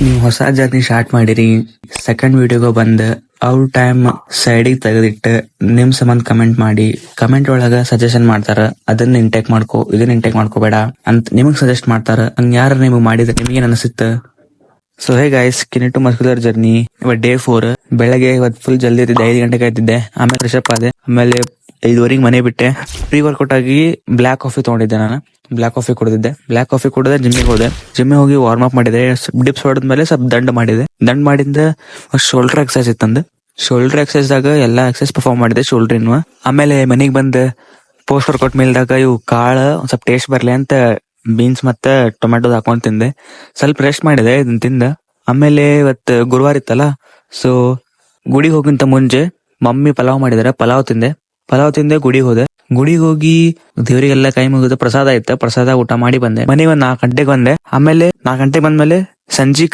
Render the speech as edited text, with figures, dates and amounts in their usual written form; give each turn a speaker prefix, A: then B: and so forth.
A: ನೀವು ಹೊಸ journey start ಮಾಡಿರಿ, ಸೆಕೆಂಡ್ ವಿಡಿಯೋಗೆ ಬಂದ ಅವ್ರ ಟೈಮ್ ಸೈಡಿಗೆ ತೆಗೆದಿಟ್ಟು ನಿಮ್ ಸಂಬಂಧ ಕಮೆಂಟ್ ಮಾಡಿ, ಕಮೆಂಟ್ ಒಳಗ ಸಜೆಷನ್ ಮಾಡ್ತಾರ, ಅದನ್ನ ಇಂಟೇಕ್ ಮಾಡ್ಕೋ, ಇದನ್ನ ಇಂಟೇಕ್ ಮಾಡ್ಕೋಬೇಡ ಅಂತ ನಿಮಗ್ ಸಜೆಸ್ಟ್ ಮಾಡ್ತಾರ. ಹಂಗ ಯಾರ ನಿಮಗ್ ಮಾಡಿದ್ರೆ ನಿಮಗೇನ್ ಅನಿಸುತ್ತ? ಸೊ ಹೇ ಗೈಸ್, ಕಿನೆಟು ಮಸ್ಕ್ಯುಲರ್ ಜರ್ನಿ ಇವತ್ತು ಡೇ 4. ಬೆಳಗ್ಗೆ ಇವತ್ತು ಫುಲ್ ಜಲ್ದಿ ಎದ್ದಿದ್ದೆ, 5 ಗಂಟೆಗೆ ಎದ್ದಿದ್ದೆ. ಆಮೇಲೆ ಫ್ರೆಶಪ್ ಆದೆ, ಆಮೇಲೆ 5:30 ಮನೆ ಬಿಟ್ಟೆ. ಪ್ರೀ ವರ್ಕೌಟ್ ಆಗಿ ಬ್ಲಾಕ್ ಕಾಫಿ ತಗೊಂಡಿದ್ದೆ. ನಾನು ಬ್ಲಾಕ್ ಕಾಫಿ ಕುಡಿದಿದ್ದೆ. ಬ್ಲಾಕ್ ಕಾಫಿ ಕುಡಿದೆ, ಜಿಮ್ಮಿಗೆ ಹೋದೆ. ಜಿಮ್ಮಿಗೆ ಹೋಗಿ ವಾರ್ಮ್ ಅಪ್ ಮಾಡಿದೆ, ಡಿಪ್ಸ್ ಹೊಡೆದ್ಮೇಲೆ ಸ್ವಲ್ಪ ದಂಡ್ ಮಾಡಿದೆ. ದಂಡ್ ಮಾಡಿಂದ ಶೋಲ್ಡರ್ ಎಕ್ಸರ್ಸೈಸ್ ಇತ್ತಂದ. ಶೋಲ್ಡರ್ ಎಕ್ಸರ್ಸೈಸ್ ದಾಗ ಎಲ್ಲಾ ಎಕ್ಸರ್ಸೈಸ್ ಪರ್ಫಾರ್ಮ್ ಮಾಡಿದೆ ಶೋಲ್ಡ್ರಿನ. ಆಮೇಲೆ ಮನೆಗ್ ಬಂದ ಪೋಸ್ಟ್ ವರ್ಕೌಟ್ ಮೇಲ್ದಾಗ ಇವು ಕಾಳು ಒಂದ್ ಸ್ವಲ್ಪ ಟೇಸ್ಟ್ ಬರ್ಲಿ ಅಂತ ಬೀನ್ಸ್ ಮತ್ತೆ ಟೊಮ್ಯಾಟೊ ಹಾಕೊಂಡ್ ತಿಂದೆ. ಸ್ವಲ್ಪ ರೆಸ್ಟ್ ಮಾಡಿದೆ ಇದನ್ನ ತಿಂದ. ಆಮೇಲೆ ಇವತ್ತು ಗುರುವಾರ ಇತ್ತಲ್ಲ, ಸೊ ಗುಡಿಗೆ ಹೋಗಿಂತ ಮುಂಚೆ ಮಮ್ಮಿ ಪಲಾವ್ ಮಾಡಿದಾರೆ, ಪಲಾವ್ ತಿಂದೆ. ಗುಡಿಗೆ ಹೋದೆ. ಗುಡಿಗೆ ಹೋಗಿ ದೇವರಿಗೆಲ್ಲ ಕೈ ಮುಗಿದ ಪ್ರಸಾದ ಇತ್ತ, ಪ್ರಸಾದ ಊಟ ಮಾಡಿ ಬಂದೆ. ಮನೆಗೆ ಒಂದ್ 4 ಗಂಟೆಗೆ ಬಂದೆ. ಆಮೇಲೆ 4 ಗಂಟೆಗೆ ಬಂದ್ಮೇಲೆ ಸಂಜೆ